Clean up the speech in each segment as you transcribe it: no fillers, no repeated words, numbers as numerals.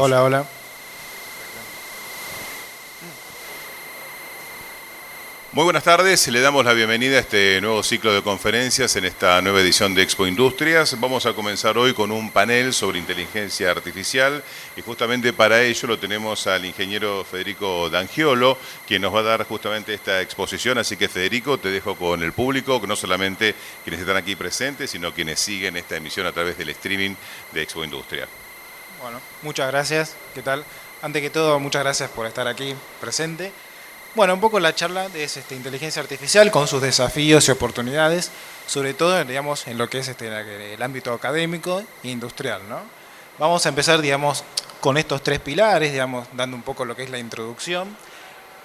Hola, hola. Muy buenas tardes, le damos la bienvenida a este nuevo ciclo de conferencias en esta nueva edición de Expo Industrias. Vamos a comenzar hoy con un panel sobre inteligencia artificial y justamente para ello lo tenemos al ingeniero Federico D'Angiolo, quien nos va a dar justamente esta exposición. Así que Federico, te dejo con el público, no solamente quienes están aquí presentes, sino quienes siguen esta emisión a través del streaming de Expo Industria. Bueno, muchas gracias. ¿Qué tal? Antes que todo, muchas gracias por estar aquí presente. Bueno, un poco la charla es inteligencia artificial con sus desafíos y oportunidades, sobre todo, digamos, en lo que es el ámbito académico e industrial, ¿no? Vamos a empezar, digamos, con estos tres pilares, digamos, dando un poco lo que es la introducción.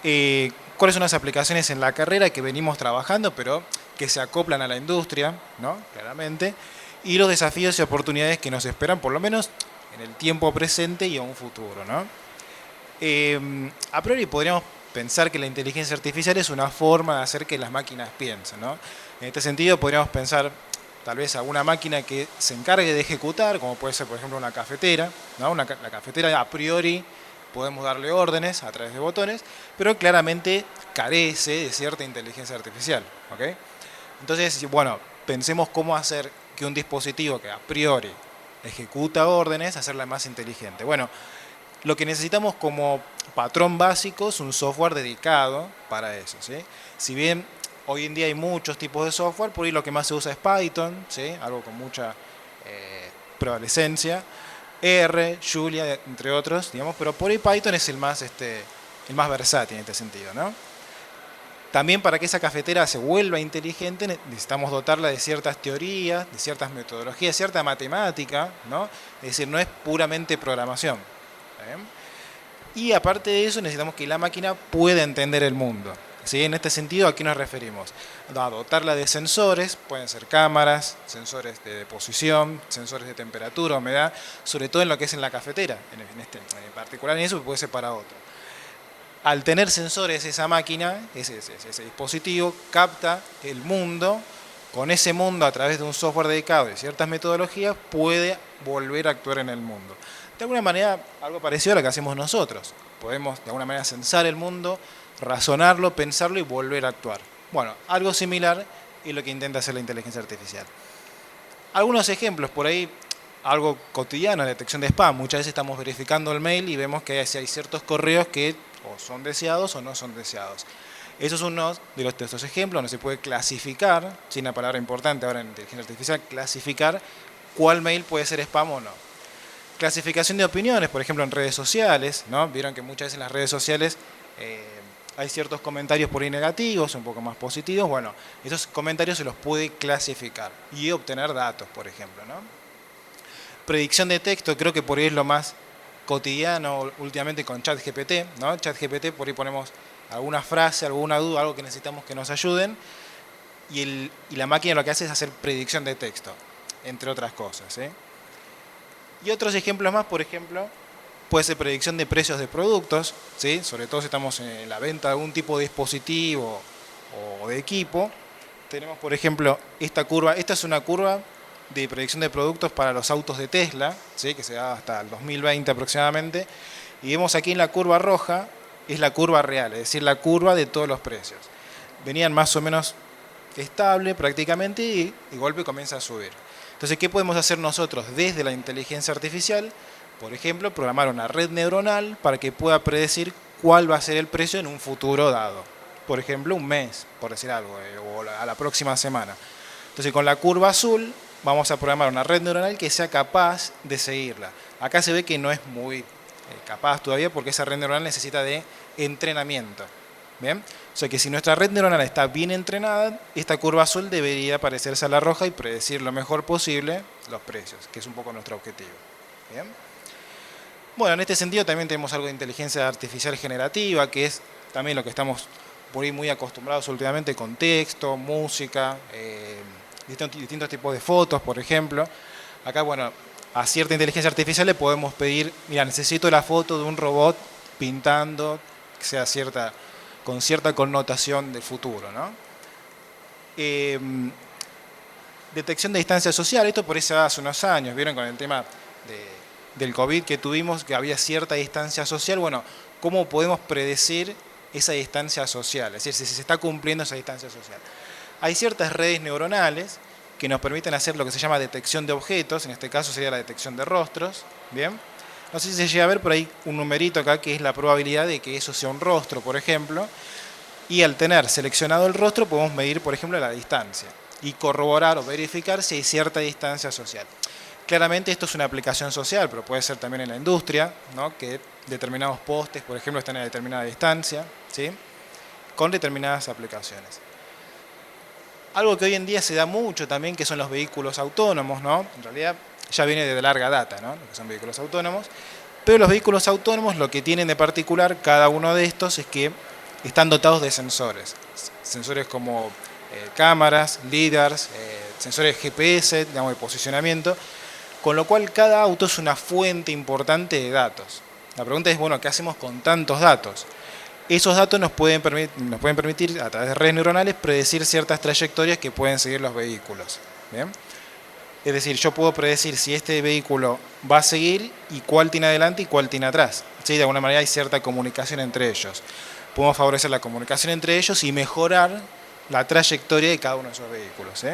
¿Cuáles son las aplicaciones en la carrera que venimos trabajando, pero que se acoplan a la industria, ¿no? Claramente. Y los desafíos y oportunidades que nos esperan, por lo menos en el tiempo presente y en un futuro, ¿no? A priori podríamos pensar que la inteligencia artificial es una forma de hacer que las máquinas piensen, ¿no? En este sentido podríamos pensar tal vez alguna máquina que se encargue de ejecutar, como puede ser por ejemplo una cafetera, ¿no? La cafetera a priori podemos darle órdenes a través de botones, pero claramente carece de cierta inteligencia artificial, ¿ok? Entonces, bueno, pensemos cómo hacer que un dispositivo que a priori ejecuta órdenes, hacerla más inteligente. Bueno, lo que necesitamos como patrón básico es un software dedicado para eso, ¿sí? Si bien hoy en día hay muchos tipos de software, por ahí lo que más se usa es Python, ¿sí? Algo con mucha prevalecencia, R, Julia, entre otros, digamos, pero por ahí Python es el más versátil en este sentido, ¿no? También para que esa cafetera se vuelva inteligente necesitamos dotarla de ciertas teorías, de ciertas metodologías, cierta matemática, ¿no? Es decir, no es puramente programación. Y aparte de eso necesitamos que la máquina pueda entender el mundo. ¿Sí? En este sentido, ¿a qué nos referimos? A dotarla de sensores, pueden ser cámaras, sensores de posición, sensores de temperatura, humedad, sobre todo en lo que es en la cafetera, en particular en eso puede ser para otro. Al tener sensores esa máquina, ese dispositivo, capta el mundo, con ese mundo a través de un software dedicado y ciertas metodologías puede volver a actuar en el mundo. De alguna manera, algo parecido a lo que hacemos nosotros. Podemos de alguna manera sensar el mundo, razonarlo, pensarlo y volver a actuar. Bueno, algo similar es lo que intenta hacer la inteligencia artificial. Algunos ejemplos por ahí, algo cotidiano, detección de spam. Muchas veces estamos verificando el mail y vemos que hay ciertos correos que o son deseados o no son deseados. Esos son uno de estos ejemplos donde se puede clasificar, sin una palabra importante ahora en inteligencia artificial, clasificar cuál mail puede ser spam o no. Clasificación de opiniones, por ejemplo en redes sociales, ¿no? Vieron que muchas veces en las redes sociales hay ciertos comentarios por ahí negativos, un poco más positivos. Bueno, esos comentarios se los puede clasificar y obtener datos, por ejemplo, ¿no? Predicción de texto, creo que por ahí es lo más cotidiano últimamente con ChatGPT, ¿no? ChatGPT, por ahí ponemos alguna frase, alguna duda, algo que necesitamos que nos ayuden, y la máquina lo que hace es hacer predicción de texto, entre otras cosas, ¿sí? Y otros ejemplos más, por ejemplo, puede ser predicción de precios de productos, ¿sí? Sobre todo si estamos en la venta de algún tipo de dispositivo o de equipo. Tenemos, por ejemplo, esta curva. Esta es una curva de predicción de productos para los autos de Tesla, ¿sí? Que se da hasta el 2020 aproximadamente. Y vemos aquí en la curva roja, es la curva real, es decir, la curva de todos los precios. Venían más o menos estable prácticamente y de golpe comienza a subir. Entonces, ¿qué podemos hacer nosotros desde la inteligencia artificial? Por ejemplo, programar una red neuronal para que pueda predecir cuál va a ser el precio en un futuro dado. Por ejemplo, un mes, por decir algo, o a la próxima semana. Entonces, con la curva azul vamos a programar una red neuronal que sea capaz de seguirla. Acá se ve que no es muy capaz todavía porque esa red neuronal necesita de entrenamiento. ¿Bien? O sea que si nuestra red neuronal está bien entrenada, esta curva azul debería parecerse a la roja y predecir lo mejor posible los precios, que es un poco nuestro objetivo. ¿Bien? Bueno, en este sentido también tenemos algo de inteligencia artificial generativa, que es también lo que estamos por ahí muy acostumbrados últimamente con texto, música, distintos tipos de fotos, por ejemplo. Acá, bueno, a cierta inteligencia artificial le podemos pedir, mira, necesito la foto de un robot pintando, que sea con cierta connotación del futuro, ¿no? Detección de distancia social, esto por eso hace unos años, vieron con el tema del COVID que tuvimos, que había cierta distancia social, bueno, ¿cómo podemos predecir esa distancia social? Es decir, si se está cumpliendo esa distancia social. Hay ciertas redes neuronales que nos permiten hacer lo que se llama detección de objetos, en este caso sería la detección de rostros, ¿bien? No sé si se llega a ver por ahí un numerito acá que es la probabilidad de que eso sea un rostro, por ejemplo, y al tener seleccionado el rostro podemos medir, por ejemplo, la distancia y corroborar o verificar si hay cierta distancia social. Claramente esto es una aplicación social, pero puede ser también en la industria, ¿no? Que determinados postes, por ejemplo, están a determinada distancia, ¿sí? Con determinadas aplicaciones. Algo que hoy en día se da mucho también, que son los vehículos autónomos, ¿no? En realidad ya viene de larga data, ¿no? Lo que son vehículos autónomos. Pero los vehículos autónomos, lo que tienen de particular cada uno de estos es que están dotados de sensores. Sensores como cámaras, lidars, sensores GPS, digamos, de posicionamiento. Con lo cual cada auto es una fuente importante de datos. La pregunta es, bueno, ¿qué hacemos con tantos datos? Esos datos nos pueden permitir, a través de redes neuronales, predecir ciertas trayectorias que pueden seguir los vehículos. ¿Bien? Es decir, yo puedo predecir si este vehículo va a seguir y cuál tiene adelante y cuál tiene atrás. ¿Sí? De alguna manera hay cierta comunicación entre ellos. Podemos favorecer la comunicación entre ellos y mejorar la trayectoria de cada uno de esos vehículos.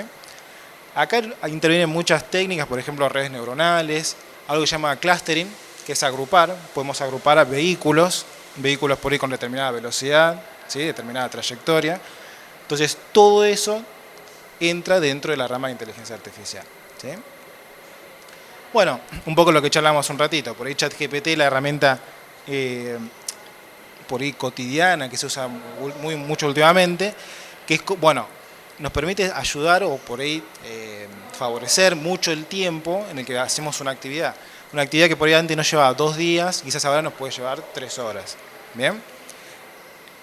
Acá intervienen muchas técnicas, por ejemplo, redes neuronales, algo que se llama clustering, que es agrupar. Podemos agrupar a vehículos por ahí con determinada velocidad, ¿sí? Determinada trayectoria. Entonces, todo eso entra dentro de la rama de inteligencia artificial. ¿Sí? Bueno, un poco lo que charlamos un ratito. Por ahí ChatGPT, la herramienta por ahí cotidiana que se usa mucho últimamente, que es, bueno, nos permite ayudar o por ahí favorecer mucho el tiempo en el que hacemos una actividad. Una actividad que por ahí antes nos llevaba 2 días, quizás ahora nos puede llevar 3 horas. ¿Bien?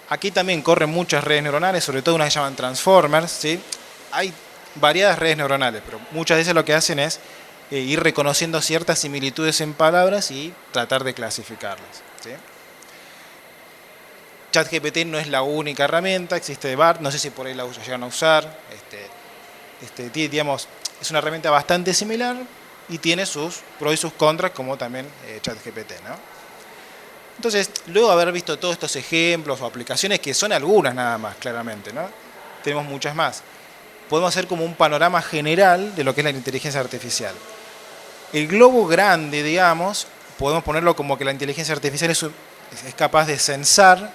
Aquí también corren muchas redes neuronales, sobre todo unas que llaman transformers, ¿sí? Hay variadas redes neuronales, pero muchas veces lo que hacen es ir reconociendo ciertas similitudes en palabras y tratar de clasificarlas. ¿Sí? ChatGPT no es la única herramienta, existe BART, no sé si por ahí la llegan a usar. Digamos, es una herramienta bastante similar y tiene sus pros y sus contras, como también ChatGPT, ¿no? Entonces, luego de haber visto todos estos ejemplos o aplicaciones, que son algunas nada más, claramente, ¿no? Tenemos muchas más. Podemos hacer como un panorama general de lo que es la inteligencia artificial. El globo grande, digamos, podemos ponerlo como que la inteligencia artificial es capaz de censar,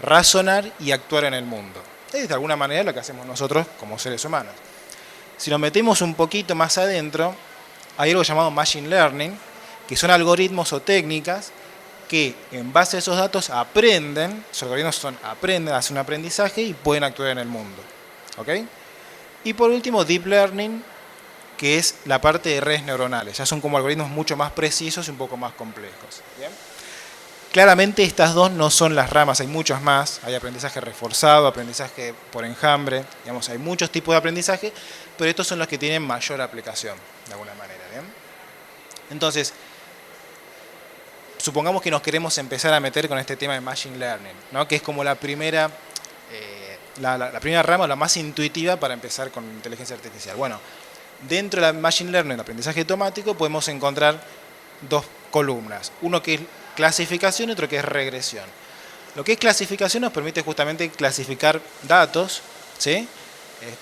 razonar y actuar en el mundo. Es de alguna manera lo que hacemos nosotros como seres humanos. Si nos metemos un poquito más adentro, hay algo llamado Machine Learning, que son algoritmos o técnicas que en base a esos datos aprenden, los algoritmos aprenden, hacen un aprendizaje y pueden actuar en el mundo. ¿Ok? Y por último, Deep Learning, que es la parte de redes neuronales. Ya son como algoritmos mucho más precisos y un poco más complejos. ¿Bien? Claramente estas dos no son las ramas, hay muchas más. Hay aprendizaje reforzado, aprendizaje por enjambre, digamos, hay muchos tipos de aprendizaje, pero estos son los que tienen mayor aplicación, de alguna manera. ¿Bien? Entonces, supongamos que nos queremos empezar a meter con este tema de Machine Learning, ¿no? Que es como la primera, la primera rama, la más intuitiva para empezar con inteligencia artificial. Bueno, dentro de la Machine Learning, el aprendizaje automático, podemos encontrar 2 columnas. Uno que es clasificación y otro que es regresión. Lo que es clasificación nos permite justamente clasificar datos, ¿sí?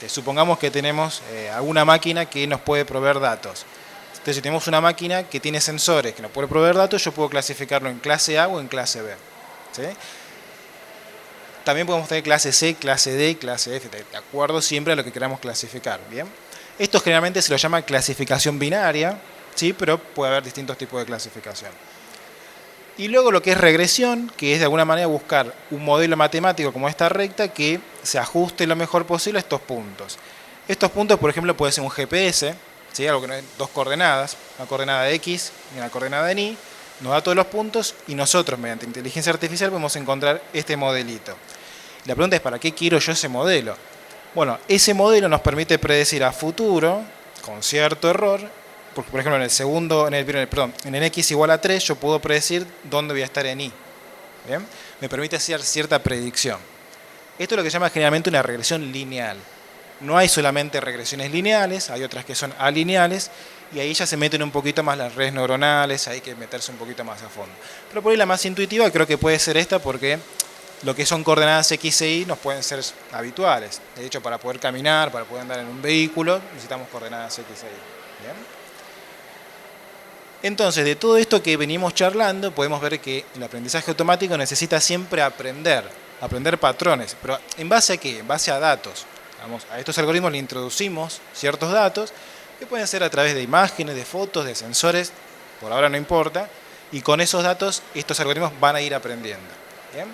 Supongamos que tenemos alguna máquina que nos puede proveer datos. Entonces, si tenemos una máquina que tiene sensores que nos puede proveer datos, yo puedo clasificarlo en clase A o en clase B. ¿Sí? También podemos tener clase C, clase D y clase F, de acuerdo siempre a lo que queramos clasificar. ¿Bien? Esto generalmente se lo llama clasificación binaria, ¿sí? Pero puede haber distintos tipos de clasificación. Y luego lo que es regresión, que es de alguna manera buscar un modelo matemático como esta recta que se ajuste lo mejor posible a estos puntos. Estos puntos, por ejemplo, puede ser un GPS, ¿sí? Algo que no es 2 coordenadas, una coordenada de X y una coordenada de Y, nos da todos los puntos y nosotros, mediante inteligencia artificial, podemos encontrar este modelito. La pregunta es, ¿para qué quiero yo ese modelo? Bueno, ese modelo nos permite predecir a futuro, con cierto error, porque por ejemplo en el X igual a 3 yo puedo predecir dónde voy a estar en Y. ¿Bien? Me permite hacer cierta predicción. Esto es lo que se llama generalmente una regresión lineal. No hay solamente regresiones lineales, hay otras que son alineales, y ahí ya se meten un poquito más las redes neuronales, hay que meterse un poquito más a fondo. Pero por ahí la más intuitiva creo que puede ser esta, porque lo que son coordenadas X e Y nos pueden ser habituales. De hecho, para poder caminar, para poder andar en un vehículo, necesitamos coordenadas X e Y. ¿Bien? Entonces, de todo esto que venimos charlando, podemos ver que el aprendizaje automático necesita siempre aprender patrones. ¿Pero en base a qué? En base a datos. Vamos, a estos algoritmos le introducimos ciertos datos que pueden ser a través de imágenes, de fotos, de sensores, por ahora no importa, y con esos datos estos algoritmos van a ir aprendiendo. ¿Bien?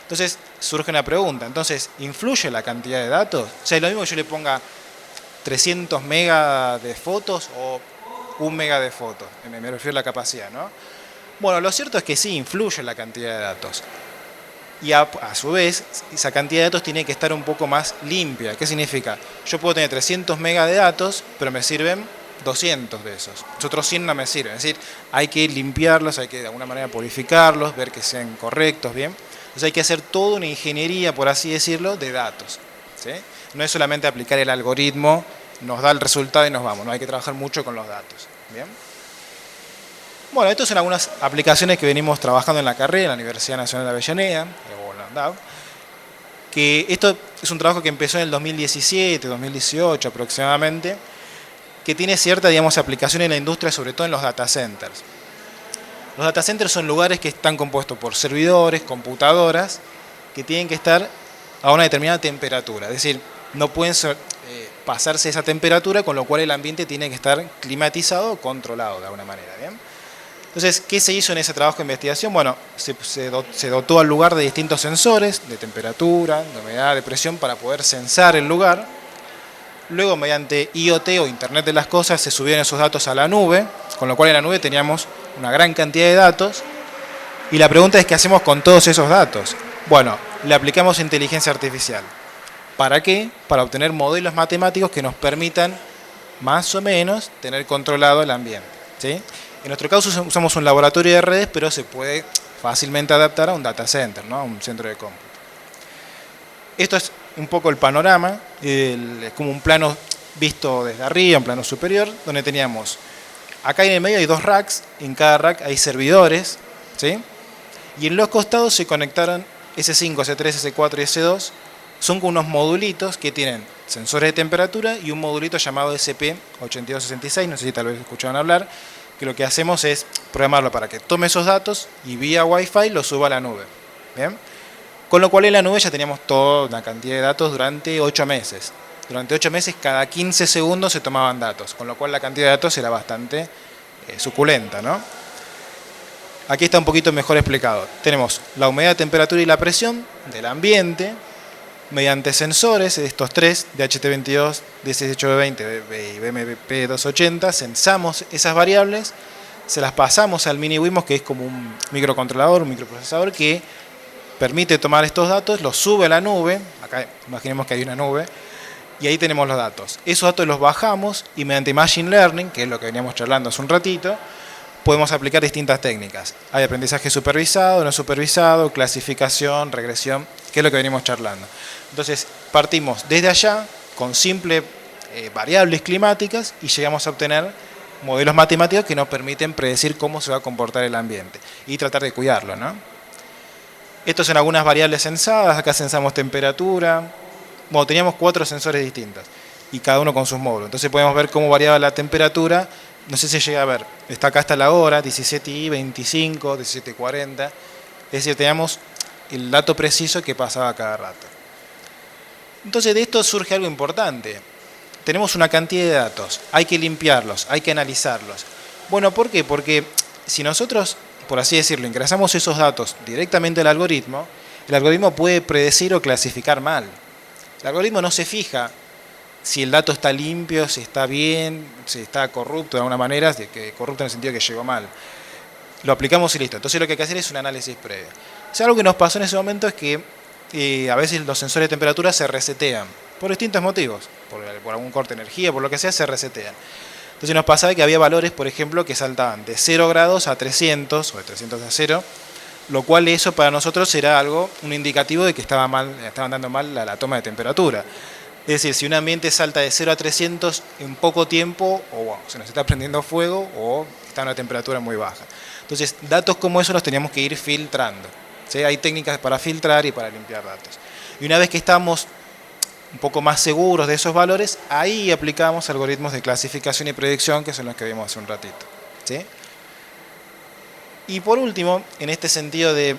Entonces surge una pregunta, entonces, ¿influye la cantidad de datos? O sea, ¿es lo mismo que yo le ponga 300 megas de fotos o 1 mega de fotos? Me refiero a la capacidad, ¿no? Bueno, lo cierto es que sí, influye la cantidad de datos. Y a su vez, esa cantidad de datos tiene que estar un poco más limpia. ¿Qué significa? Yo puedo tener 300 megas de datos, pero me sirven 200 de esos. Los otros 100 no me sirven. Es decir, hay que limpiarlos, hay que de alguna manera purificarlos, ver que sean correctos, ¿bien? Entonces hay que hacer toda una ingeniería, por así decirlo, de datos, ¿sí? No es solamente aplicar el algoritmo, nos da el resultado y nos vamos. No hay que trabajar mucho con los datos, ¿bien? Bueno, estas son algunas aplicaciones que venimos trabajando en la carrera, en la Universidad Nacional de Avellaneda, que esto es un trabajo que empezó en el 2017, 2018 aproximadamente, que tiene cierta, digamos, aplicación en la industria, sobre todo en los data centers. Los data centers son lugares que están compuestos por servidores, computadoras, que tienen que estar a una determinada temperatura, es decir, no pueden pasarse esa temperatura, con lo cual el ambiente tiene que estar climatizado o controlado de alguna manera, ¿bien? Entonces, ¿qué se hizo en ese trabajo de investigación? Bueno, se dotó al lugar de distintos sensores, de temperatura, de humedad, de presión, para poder censar el lugar. Luego, mediante IoT o Internet de las Cosas, se subieron esos datos a la nube, con lo cual en la nube teníamos una gran cantidad de datos. Y la pregunta es, ¿qué hacemos con todos esos datos? Bueno, le aplicamos inteligencia artificial. ¿Para qué? Para obtener modelos matemáticos que nos permitan, más o menos, tener controlado el ambiente, ¿sí? En nuestro caso usamos un laboratorio de redes, pero se puede fácilmente adaptar a un data center, ¿no? A un centro de cómputo. Esto es un poco el panorama, es como un plano visto desde arriba, un plano superior, donde teníamos, acá en el medio hay 2 racks, en cada rack hay servidores, ¿sí? Y en los costados se conectaron S5, S3, S4 y S2, son como unos modulitos que tienen sensores de temperatura y un modulito llamado SP8266, no sé si tal vez escucharon hablar, que lo que hacemos es programarlo para que tome esos datos y vía Wi-Fi los suba a la nube. ¿Bien? Con lo cual en la nube ya teníamos toda una cantidad de datos durante 8 meses. Durante 8 meses cada 15 segundos se tomaban datos, con lo cual la cantidad de datos era bastante suculenta, ¿no? Aquí está un poquito mejor explicado. Tenemos la humedad, temperatura y la presión del ambiente, mediante sensores, estos 3, DHT22, DS1820 y BMP280, censamos esas variables, se las pasamos al mini WIMOS, que es como un microcontrolador, un microprocesador que permite tomar estos datos, los sube a la nube, acá imaginemos que hay una nube, y ahí tenemos los datos. Esos datos los bajamos y mediante Machine Learning, que es lo que veníamos charlando hace un ratito, podemos aplicar distintas técnicas. Hay aprendizaje supervisado, no supervisado, clasificación, regresión, que es lo que venimos charlando. Entonces, partimos desde allá con simples variables climáticas y llegamos a obtener modelos matemáticos que nos permiten predecir cómo se va a comportar el ambiente y tratar de cuidarlo, ¿no? Estas son algunas variables censadas. Acá censamos temperatura. Bueno, teníamos 4 sensores distintos y cada uno con sus módulos. Entonces podemos ver cómo variaba la temperatura. No sé si llega a ver. Acá está la hora, 17:25, 17:40. Es decir, teníamos el dato preciso que pasaba cada rato. Entonces de esto surge algo importante. Tenemos una cantidad de datos, hay que limpiarlos, hay que analizarlos. Bueno, ¿por qué? Porque si nosotros, por así decirlo, ingresamos esos datos directamente al algoritmo, el algoritmo puede predecir o clasificar mal. El algoritmo no se fija si el dato está limpio, si está bien, si está corrupto de alguna manera, corrupto en el sentido que llegó mal. Lo aplicamos y listo. Entonces lo que hay que hacer es un análisis previo. O sea, algo que nos pasó en ese momento es que a veces los sensores de temperatura se resetean por distintos motivos, por algún corte de energía, por lo que sea, se resetean. Entonces nos pasaba que había valores, por ejemplo, que saltaban de 0 grados a 300 o de 300 a 0, lo cual eso para nosotros era un indicativo de que estaban dando mal la toma de temperatura. Es decir, si un ambiente salta de 0 a 300 en poco tiempo, o bueno, se nos está prendiendo fuego o está a una temperatura muy baja. Entonces, datos como eso los teníamos que ir filtrando. ¿Sí? Hay técnicas para filtrar y para limpiar datos. Y una vez que estamos un poco más seguros de esos valores, ahí aplicamos algoritmos de clasificación y predicción, que son los que vimos hace un ratito. ¿Sí? Y por último, en este sentido de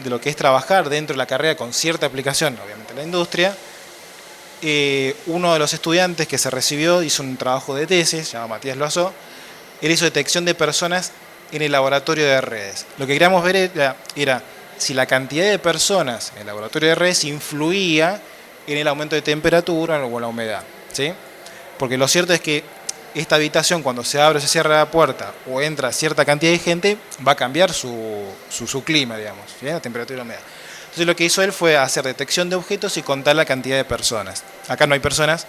lo que es trabajar dentro de la carrera con cierta aplicación, obviamente en la industria, uno de los estudiantes que se recibió hizo un trabajo de tesis, se llama Matías Loazó. Él hizo detección de personas en el laboratorio de redes. Lo que queríamos ver era si la cantidad de personas en el laboratorio de redes influía en el aumento de temperatura o la humedad. ¿Sí? Porque lo cierto es que esta habitación, cuando se abre o se cierra la puerta o entra cierta cantidad de gente, va a cambiar su clima, digamos, ¿sí? La temperatura y la humedad. Entonces lo que hizo él fue hacer detección de objetos y contar la cantidad de personas. Acá no hay personas,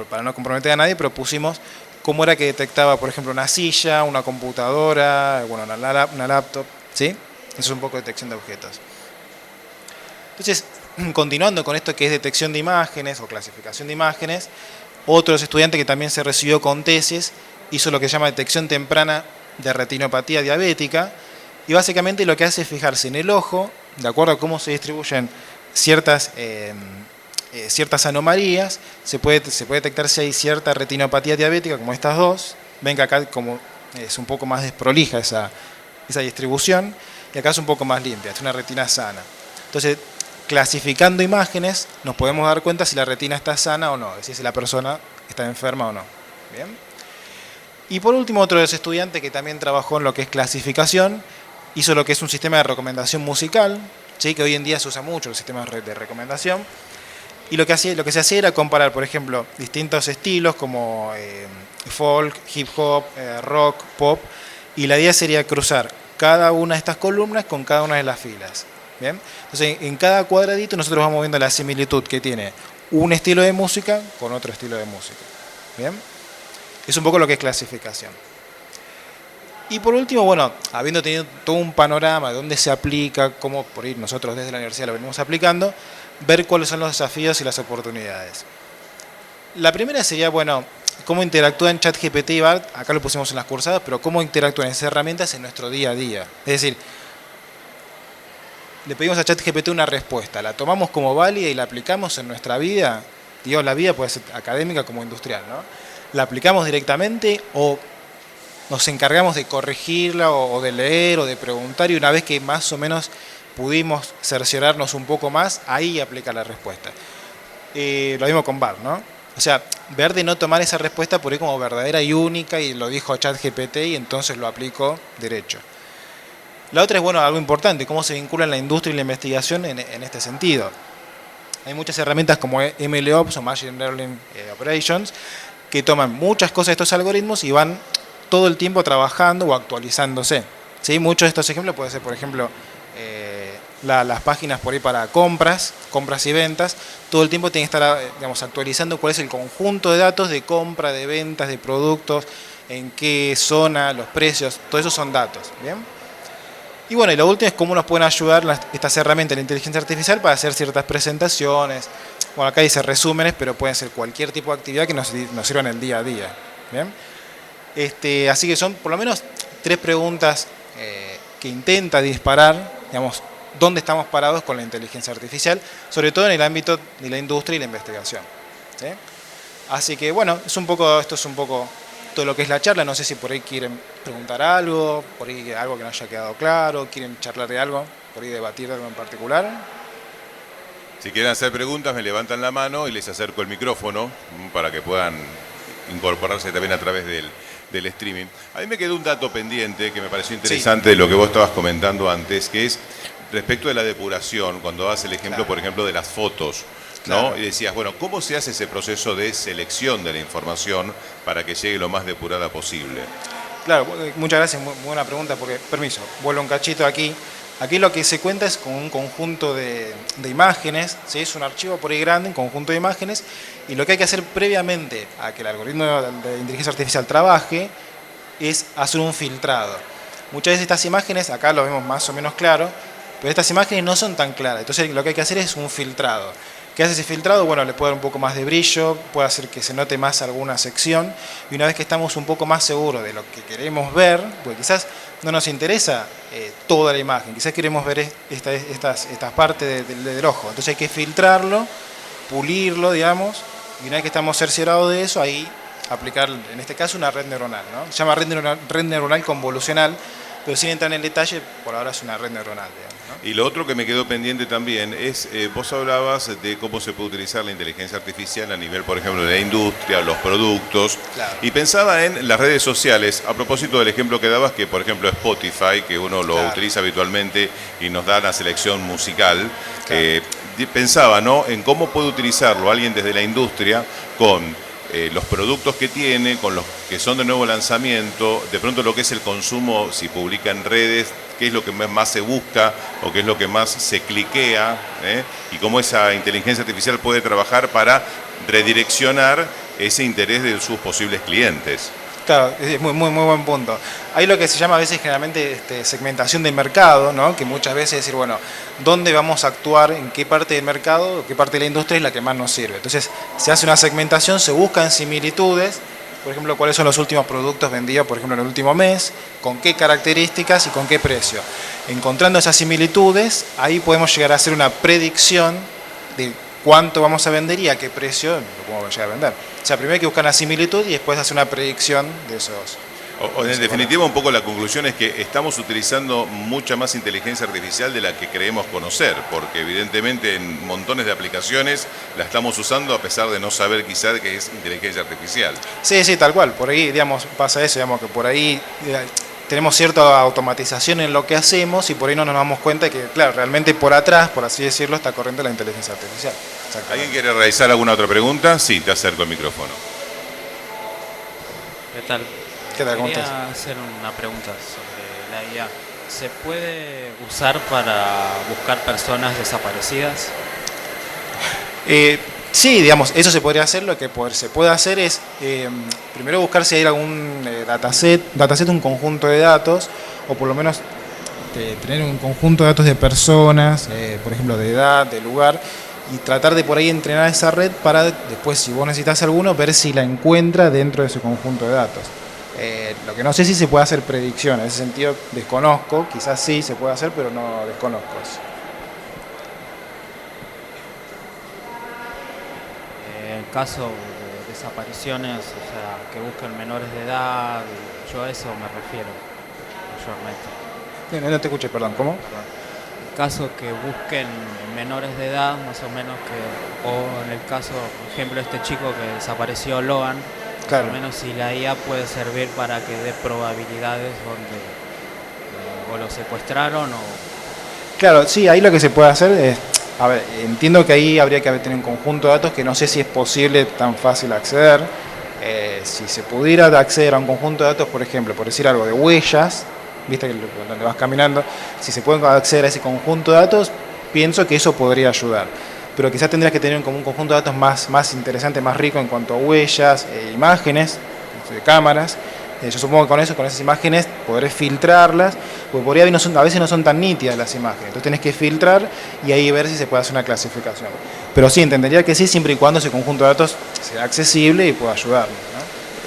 para no comprometer a nadie, pero pusimos cómo era que detectaba, por ejemplo, una silla, una computadora, bueno, una laptop, ¿sí? Eso es un poco de detección de objetos. Entonces, continuando con esto que es detección de imágenes o clasificación de imágenes, otro estudiante que también se recibió con tesis hizo lo que se llama detección temprana de retinopatía diabética, y básicamente lo que hace es fijarse en el ojo, de acuerdo a cómo se distribuyen ciertas anomalías, se puede detectar si hay cierta retinopatía diabética, como estas dos. Ven que acá como es un poco más desprolija esa distribución, y acá es un poco más limpia, es una retina sana. Entonces, clasificando imágenes, nos podemos dar cuenta si la retina está sana o no, es decir, si la persona está enferma o no. ¿Bien? Y por último, otro de los estudiantes que también trabajó en lo que es clasificación, hizo lo que es un sistema de recomendación musical, ¿sí? Que hoy en día se usa mucho los sistemas de recomendación. Y lo que se hacía era comparar, por ejemplo, distintos estilos como folk, hip hop, rock, pop, y la idea sería cruzar cada una de estas columnas con cada una de las filas. ¿Bien? Entonces, en cada cuadradito nosotros vamos viendo la similitud que tiene un estilo de música con otro estilo de música. ¿Bien? Es un poco lo que es clasificación. Y por último, bueno, habiendo tenido todo un panorama de dónde se aplica, cómo por ahí nosotros desde la universidad lo venimos aplicando, ver cuáles son los desafíos y las oportunidades. La primera sería, bueno, cómo interactúan ChatGPT y BART, acá lo pusimos en las cursadas, pero cómo interactúan esas herramientas en nuestro día a día. Es decir, le pedimos a ChatGPT una respuesta, la tomamos como válida y la aplicamos en nuestra vida, digo, la vida puede ser académica como industrial, ¿no? La aplicamos directamente o nos encargamos de corregirla o de leer o de preguntar, y una vez que más o menos pudimos cerciorarnos un poco más, ahí aplica la respuesta. Lo mismo con BART, ¿no? O sea, ver de no tomar esa respuesta por ahí como verdadera y única, y lo dijo ChatGPT y entonces lo aplico derecho. La otra es, bueno, algo importante, cómo se vincula la industria y la investigación en este sentido. Hay muchas herramientas como MLOps o Machine Learning Operations que toman muchas cosas de estos algoritmos y van todo el tiempo trabajando o actualizándose. ¿Sí? Muchos de estos ejemplos pueden ser, por ejemplo, las páginas por ahí para compras y ventas. Todo el tiempo tienen que estar, digamos, actualizando cuál es el conjunto de datos de compra, de ventas, de productos, en qué zona, los precios, todo eso son datos. ¿Bien? Y bueno, y lo último es cómo nos pueden ayudar estas herramientas de la inteligencia artificial para hacer ciertas presentaciones. Bueno, acá dice resúmenes, pero pueden ser cualquier tipo de actividad que nos sirva en el día a día. ¿Bien? Así que son por lo menos 3 preguntas que intenta disparar, digamos, dónde estamos parados con la inteligencia artificial, sobre todo en el ámbito de la industria y la investigación. ¿Sí? Así que bueno, esto es un poco todo lo que es la charla. No sé si por ahí quieren preguntar algo, por ahí algo que no haya quedado claro, quieren charlar de algo, por ahí debatir de algo en particular. Si quieren hacer preguntas, me levantan la mano y les acerco el micrófono para que puedan incorporarse también a través del streaming. A mí me quedó un dato pendiente que me pareció interesante, sí, de lo que vos estabas comentando antes, que es respecto de la depuración, cuando das el ejemplo, claro, por ejemplo, de las fotos, ¿no? Claro. Y decías, bueno, ¿cómo se hace ese proceso de selección de la información para que llegue lo más depurada posible? Claro, muchas gracias, muy buena pregunta, porque, permiso, vuelvo un cachito aquí. Aquí lo que se cuenta es con un conjunto de imágenes, ¿sí? Es un archivo por ahí grande, un conjunto de imágenes, y lo que hay que hacer previamente a que el algoritmo de inteligencia artificial trabaje es hacer un filtrado. Muchas veces estas imágenes, acá lo vemos más o menos claro, pero estas imágenes no son tan claras, entonces lo que hay que hacer es un filtrado. ¿Qué hace ese filtrado? Bueno, le puede dar un poco más de brillo, puede hacer que se note más alguna sección, y una vez que estamos un poco más seguros de lo que queremos ver, porque quizás no nos interesa toda la imagen, quizás queremos ver estas partes del ojo, entonces hay que filtrarlo, pulirlo, digamos, y una vez que estamos cerciorados de eso, ahí aplicar, en este caso, una red neuronal, ¿no? Se llama red neuronal convolucional, pero sin entrar en el detalle, por ahora es una red neuronal, digamos, ¿no? Y lo otro que me quedó pendiente también es, vos hablabas de cómo se puede utilizar la inteligencia artificial a nivel, por ejemplo, de la industria, los productos, Claro. y pensaba en las redes sociales, a propósito del ejemplo que dabas, que por ejemplo Spotify, que uno lo Claro. utiliza habitualmente y nos da una selección musical, Claro. pensaba, ¿no?, en cómo puede utilizarlo alguien desde la industria con los productos que tiene, con los que son de nuevo lanzamiento, de pronto lo que es el consumo, si publica en redes, qué es lo que más se busca o qué es lo que más se cliquea, y cómo esa inteligencia artificial puede trabajar para redireccionar ese interés de sus posibles clientes. Claro, es muy buen punto. Hay lo que se llama a veces generalmente segmentación del mercado, ¿no? Que muchas veces decir, bueno, ¿dónde vamos a actuar? ¿En qué parte del mercado? ¿Qué parte de la industria es la que más nos sirve? Entonces, se hace una segmentación, se buscan similitudes, por ejemplo, cuáles son los últimos productos vendidos, por ejemplo, en el último mes, con qué características y con qué precio. Encontrando esas similitudes, ahí podemos llegar a hacer una predicción de cuánto vamos a vender y a qué precio lo podemos llegar a vender. O sea, primero hay que buscar la similitud y después hacer una predicción de esos. En definitiva, un poco la conclusión es que estamos utilizando mucha más inteligencia artificial de la que creemos conocer, porque evidentemente en montones de aplicaciones la estamos usando a pesar de no saber quizá que es inteligencia artificial. Sí, tal cual. Por ahí, digamos, pasa eso, digamos, que por ahí tenemos cierta automatización en lo que hacemos y por ahí no nos damos cuenta que, claro, realmente por atrás, por así decirlo, está corriendo la inteligencia artificial. ¿Alguien quiere realizar alguna otra pregunta? Sí, te acerco el micrófono. ¿Qué tal? ¿Qué tal? ¿Cómo estás? Quería hacer una pregunta sobre la IA. ¿Se puede usar para buscar personas desaparecidas? Sí, digamos, eso se podría hacer. Lo que se puede hacer es primero buscar si hay algún dataset, un conjunto de datos, o por lo menos tener un conjunto de datos de personas, por ejemplo, de edad, de lugar, y tratar de por ahí entrenar esa red para después, si vos necesitas alguno, ver si la encuentra dentro de ese conjunto de datos. Lo que no sé si se puede hacer predicción, en ese sentido desconozco, quizás sí se puede hacer, pero no desconozco eso. En caso de desapariciones, o sea, que busquen menores de edad, yo a eso me refiero mayormente. No te escuché, perdón, ¿cómo? En caso que busquen menores de edad, más o menos que, o en el caso, por ejemplo, este chico que desapareció, Logan, Claro. más o menos si la IA puede servir para que dé probabilidades donde o lo secuestraron o... Claro, sí, ahí lo que se puede hacer es, a ver, entiendo que ahí habría que tener un conjunto de datos que no sé si es posible tan fácil acceder. Si se pudiera acceder a un conjunto de datos, por ejemplo, por decir algo, de huellas, viste que donde vas caminando, si se puede acceder a ese conjunto de datos, pienso que eso podría ayudar. Pero quizás tendrías que tener como un conjunto de datos más interesante, más rico en cuanto a huellas, imágenes, de cámaras. Yo supongo que con esas imágenes podré filtrarlas, porque por ahí a veces no son tan nítidas las imágenes. Entonces tenés que filtrar y ahí ver si se puede hacer una clasificación. Pero sí, entendería que sí, siempre y cuando ese conjunto de datos sea accesible y pueda ayudarnos, ¿no?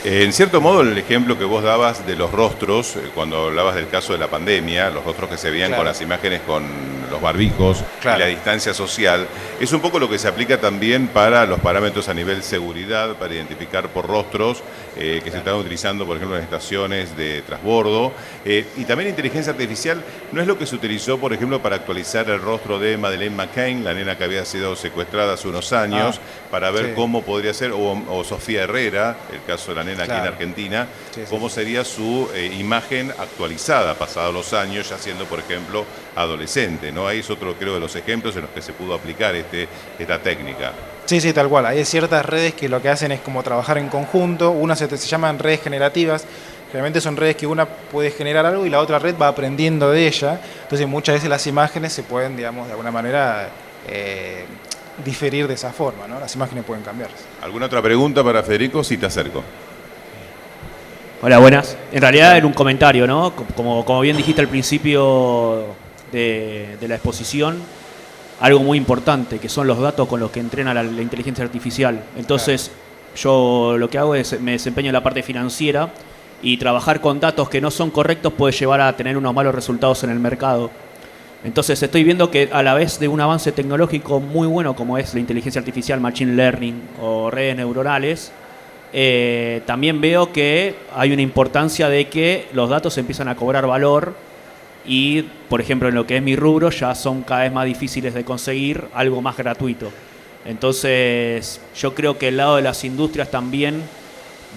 En cierto modo, el ejemplo que vos dabas de los rostros, cuando hablabas del caso de la pandemia, los rostros que se veían Claro. con las imágenes con los barbijos Claro. y la distancia social, es un poco lo que se aplica también para los parámetros a nivel seguridad, para identificar por rostros que se están utilizando, por ejemplo, en estaciones de transbordo. Y también inteligencia artificial no es lo que se utilizó, por ejemplo, para actualizar el rostro de Madeleine McCann, la nena que había sido secuestrada hace unos años, para ver sí. cómo podría ser, o Sofía Herrera, el caso de la nena aquí en Claro. Argentina, Sí, sí, cómo sí. sería su imagen actualizada pasados los años, ya siendo, por ejemplo, adolescente, ¿no? Ahí es otro, creo, de los ejemplos en los que se pudo aplicar esta técnica. Sí, tal cual. Hay ciertas redes que lo que hacen es como trabajar en conjunto. Unas se llaman redes generativas. Generalmente son redes que una puede generar algo y la otra red va aprendiendo de ella. Entonces muchas veces las imágenes se pueden, digamos, de alguna manera diferir de esa forma, ¿no? Las imágenes pueden cambiarse. ¿Alguna otra pregunta para Federico? Sí, te acerco. Hola, buenas. En realidad era un comentario, ¿no? Como bien dijiste al principio de la exposición, algo muy importante, que son los datos con los que entrena la inteligencia artificial. Entonces, yo lo que hago es me desempeño en la parte financiera y trabajar con datos que no son correctos puede llevar a tener unos malos resultados en el mercado. Entonces estoy viendo que a la vez de un avance tecnológico muy bueno como es la inteligencia artificial, machine learning o redes neuronales, también veo que hay una importancia de que los datos empiezan a cobrar valor y, por ejemplo, en lo que es mi rubro ya son cada vez más difíciles de conseguir algo más gratuito. Entonces yo creo que el lado de las industrias también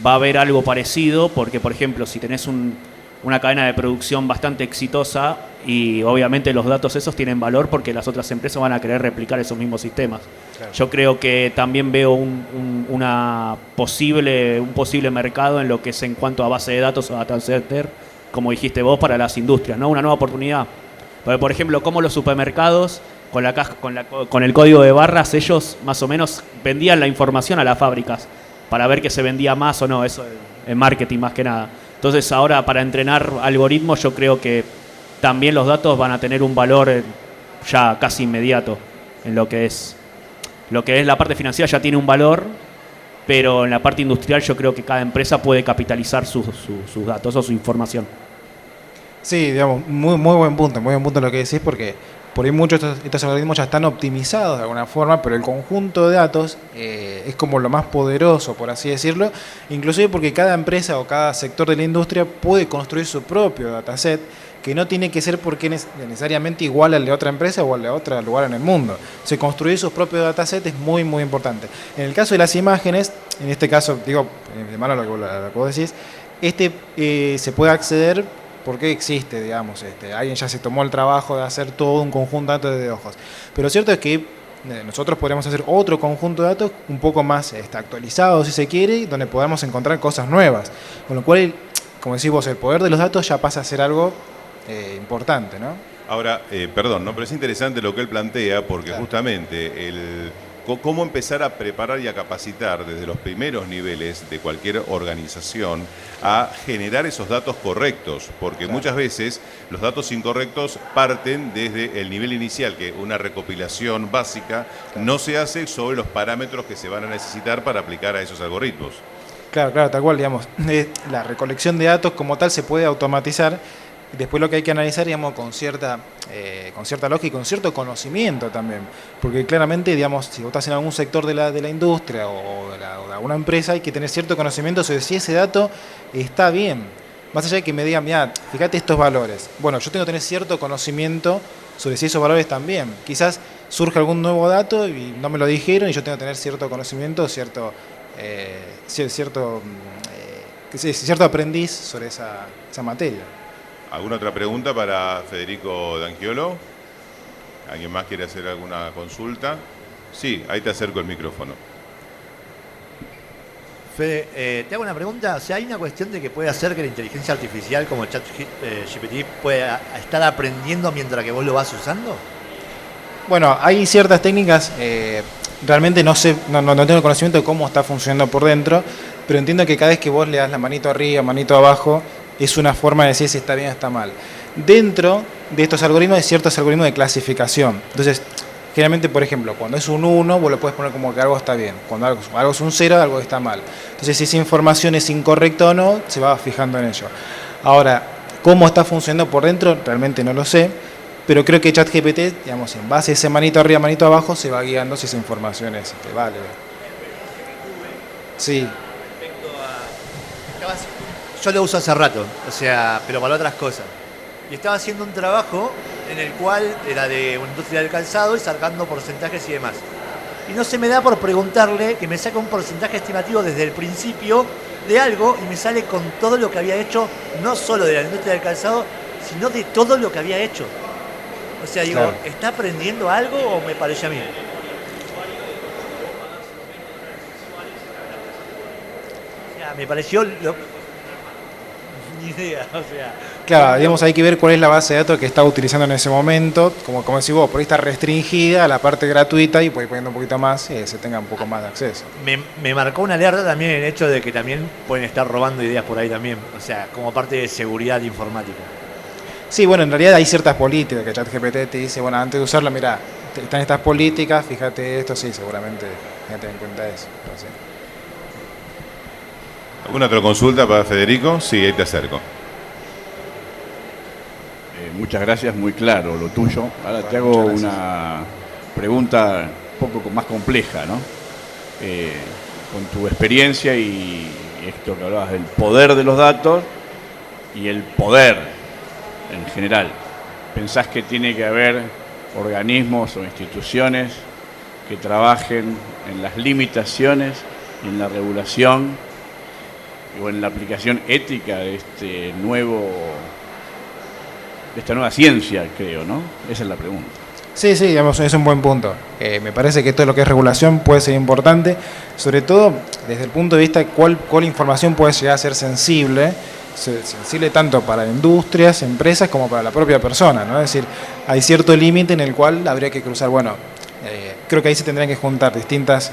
va a haber algo parecido porque, por ejemplo, si tenés una cadena de producción bastante exitosa y obviamente los datos esos tienen valor porque las otras empresas van a querer replicar esos mismos sistemas. Claro. Yo creo que también veo un posible mercado en lo que es en cuanto a base de datos o data center, como dijiste vos, para las industrias, ¿no? Una nueva oportunidad. Porque, por ejemplo, como los supermercados con el código de barras, ellos más o menos vendían la información a las fábricas para ver que se vendía más o no, eso en marketing más que nada. Entonces ahora para entrenar algoritmos yo creo que también los datos van a tener un valor ya casi inmediato en lo que es la parte financiera ya tiene un valor, pero en la parte industrial yo creo que cada empresa puede capitalizar sus datos o su información. Sí, digamos, muy buen punto lo que decís, porque por ahí muchos de estos algoritmos ya están optimizados de alguna forma, pero el conjunto de datos es como lo más poderoso, por así decirlo, inclusive porque cada empresa o cada sector de la industria puede construir su propio dataset, que no tiene que ser porque necesariamente igual al de otra empresa o al de otro lugar en el mundo. O sea, construir sus propios datasets es muy importante. En el caso de las imágenes, en este caso, digo, de mano lo que vos decís, se puede acceder porque existe, digamos, alguien ya se tomó el trabajo de hacer todo un conjunto de datos de ojos. Pero lo cierto es que nosotros podríamos hacer otro conjunto de datos un poco más actualizado, si se quiere, donde podamos encontrar cosas nuevas. Con lo cual, como decís vos, el poder de los datos ya pasa a ser algo importante, ¿no? Ahora, perdón, ¿no? Pero es interesante lo que él plantea porque claro, justamente cómo empezar a preparar y a capacitar desde los primeros niveles de cualquier organización a generar esos datos correctos, porque claro, muchas veces los datos incorrectos parten desde el nivel inicial, que una recopilación básica claro, no se hace sobre los parámetros que se van a necesitar para aplicar a esos algoritmos. Claro, tal cual, digamos, la recolección de datos como tal se puede automatizar. Después lo que hay que analizar, digamos, con cierta lógica y con cierto conocimiento también. Porque claramente, digamos, si vos estás en algún sector de la industria o de alguna empresa, hay que tener cierto conocimiento sobre si ese dato está bien. Más allá de que me digan, mira, fíjate estos valores. Bueno, yo tengo que tener cierto conocimiento sobre si esos valores están bien. Quizás surge algún nuevo dato y no me lo dijeron y yo tengo que tener cierto conocimiento, cierto aprendiz sobre esa materia. ¿Alguna otra pregunta para Federico D'Angiolo? ¿Alguien más quiere hacer alguna consulta? Sí, ahí te acerco el micrófono. Fede, te hago una pregunta. O sea, ¿hay una cuestión de que puede hacer que la inteligencia artificial como ChatGPT pueda estar aprendiendo mientras que vos lo vas usando? Bueno, hay ciertas técnicas, realmente no sé, no tengo conocimiento de cómo está funcionando por dentro, pero entiendo que cada vez que vos le das la manito arriba, manito abajo, es una forma de decir si está bien o está mal. Dentro de estos algoritmos hay ciertos algoritmos de clasificación. Entonces, generalmente, por ejemplo, cuando es un 1, vos lo puedes poner como que algo está bien. Cuando algo es un 0, algo está mal. Entonces, si esa información es incorrecta o no, se va fijando en ello. Ahora, ¿cómo está funcionando por dentro? Realmente no lo sé. Pero creo que ChatGPT, digamos, en base a ese manito arriba, manito abajo, se va guiando si esa información es válida. Sí. Yo lo uso hace rato, o sea, pero para otras cosas. Y estaba haciendo un trabajo en el cual era de una industria del calzado y sacando porcentajes y demás. Y no se me da por preguntarle que me saque un porcentaje estimativo desde el principio de algo y me sale con todo lo que había hecho, no solo de la industria del calzado, sino de todo lo que había hecho. O sea, digo, claro, ¿está aprendiendo algo o me parece a mí? O sea, me pareció... Ni idea, o sea... Claro, digamos, hay que ver cuál es la base de datos que está utilizando en ese momento. Como decís vos, por ahí está restringida a la parte gratuita y puede ir poniendo un poquito más y se tenga un poco más de acceso. Me marcó una alerta también el hecho de que también pueden estar robando ideas por ahí también. O sea, como parte de seguridad informática. Sí, bueno, en realidad hay ciertas políticas que ChatGPT te dice, bueno, antes de usarlo, mira, están estas políticas, fíjate esto, sí, seguramente hay que tener en cuenta eso. Pero sí. ¿Alguna otra consulta para Federico? Sí, ahí te acerco. Muchas gracias, muy claro lo tuyo. Ahora te hago una pregunta un poco más compleja, ¿no? Con tu experiencia y esto que hablabas del poder de los datos y el poder en general, ¿pensás que tiene que haber organismos o instituciones que trabajen en las limitaciones y en la regulación o en la aplicación ética de esta nueva ciencia, creo, ¿no? Esa es la pregunta. Sí, digamos, es un buen punto. Me parece que todo lo que es regulación puede ser importante, sobre todo desde el punto de vista de cuál información puede llegar a ser sensible tanto para industrias, empresas, como para la propia persona, ¿no? Es decir, hay cierto límite en el cual habría que cruzar. Bueno, creo que ahí se tendrían que juntar distintas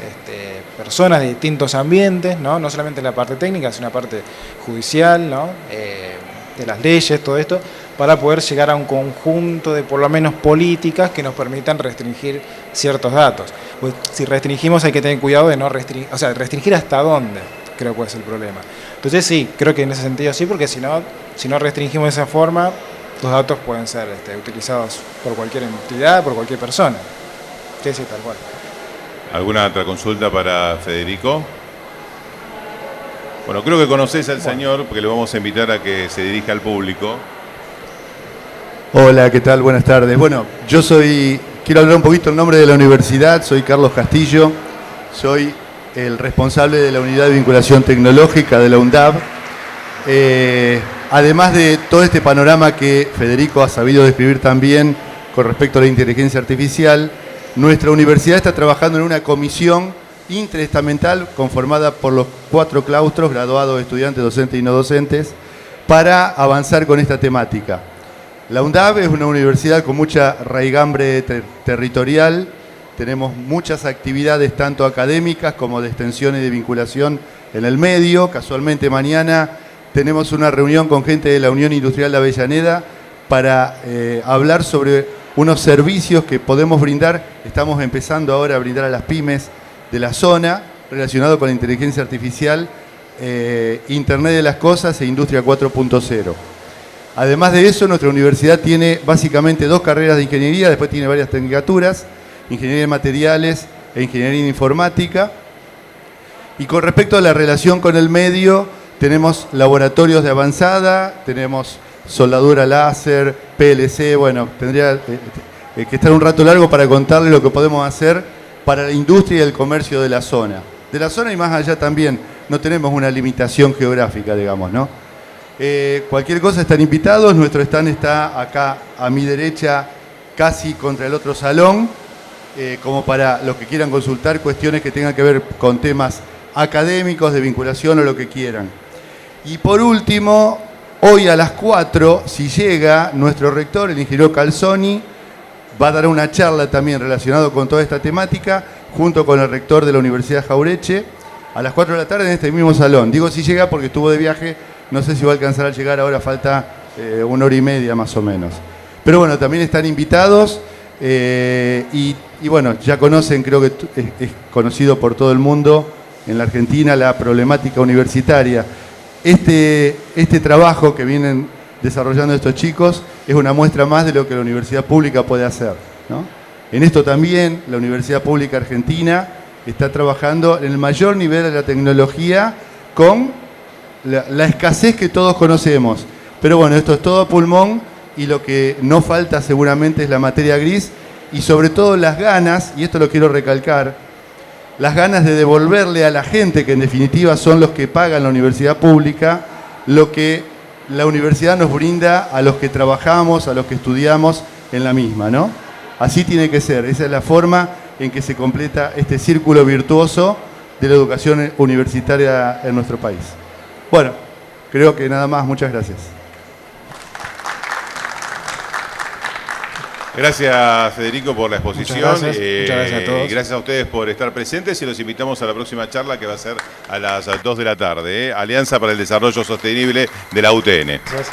personas de distintos ambientes, ¿no? No solamente la parte técnica, sino la parte judicial, ¿no? De las leyes, todo esto, para poder llegar a un conjunto de, por lo menos, políticas que nos permitan restringir ciertos datos. Pues, si restringimos hay que tener cuidado de no restringir, o sea, restringir hasta dónde, creo que es el problema. Entonces sí, creo que en ese sentido sí, porque si no restringimos de esa forma, los datos pueden ser utilizados por cualquier entidad, por cualquier persona. Sí, tal cual. ¿Alguna otra consulta para Federico? Bueno, creo que conocés al señor, porque le vamos a invitar a que se dirija al público. Hola, ¿qué tal? Buenas tardes. Bueno, quiero hablar un poquito en nombre de la universidad, soy Carlos Castillo, soy el responsable de la unidad de vinculación tecnológica de la UNDAV. Además de todo este panorama que Federico ha sabido describir también con respecto a la inteligencia artificial, nuestra universidad está trabajando en una comisión interestamental conformada por los 4 claustros, graduados, estudiantes, docentes y no docentes, para avanzar con esta temática. La UNDAV es una universidad con mucha raigambre territorial, tenemos muchas actividades tanto académicas como de extensión y de vinculación en el medio. Casualmente mañana tenemos una reunión con gente de la Unión Industrial de Avellaneda para hablar sobre unos servicios que podemos brindar, estamos empezando ahora a brindar a las pymes de la zona relacionado con la inteligencia artificial, Internet de las Cosas e Industria 4.0. Además de eso, nuestra universidad tiene básicamente 2 carreras de ingeniería, después tiene varias tecnicaturas, ingeniería de materiales e ingeniería informática. Y con respecto a la relación con el medio, tenemos laboratorios de avanzada, tenemos soldadura láser, PLC, bueno, tendría que estar un rato largo para contarle lo que podemos hacer para la industria y el comercio de la zona. De la zona y más allá también, no tenemos una limitación geográfica, digamos, ¿no? Cualquier cosa están invitados, nuestro stand está acá a mi derecha, casi contra el otro salón, como para los que quieran consultar cuestiones que tengan que ver con temas académicos, de vinculación o lo que quieran. Y por último, hoy a las 4, si llega, nuestro rector, el ingeniero Calzoni, va a dar una charla también relacionada con toda esta temática, junto con el rector de la Universidad Jaureche, a las 4 de la tarde en este mismo salón. Digo si llega porque estuvo de viaje, no sé si va a alcanzar a llegar, ahora falta 1 hora y media más o menos. Pero bueno, también están invitados y bueno, ya conocen, creo que es conocido por todo el mundo en la Argentina la problemática universitaria. Este trabajo que vienen desarrollando estos chicos es una muestra más de lo que la universidad pública puede hacer, ¿no? En esto también la Universidad Pública Argentina está trabajando en el mayor nivel de la tecnología con la escasez que todos conocemos. Pero bueno, esto es todo a pulmón y lo que no falta seguramente es la materia gris y sobre todo las ganas, y esto lo quiero recalcar, las ganas de devolverle a la gente, que en definitiva son los que pagan la universidad pública, lo que la universidad nos brinda a los que trabajamos, a los que estudiamos en la misma, ¿no? Así tiene que ser, esa es la forma en que se completa este círculo virtuoso de la educación universitaria en nuestro país. Bueno, creo que nada más, muchas gracias. Gracias, Federico, por la exposición. Muchas gracias a todos. Gracias a ustedes por estar presentes y los invitamos a la próxima charla que va a ser a las 2 de la tarde. Alianza para el Desarrollo Sostenible de la UTN. Gracias.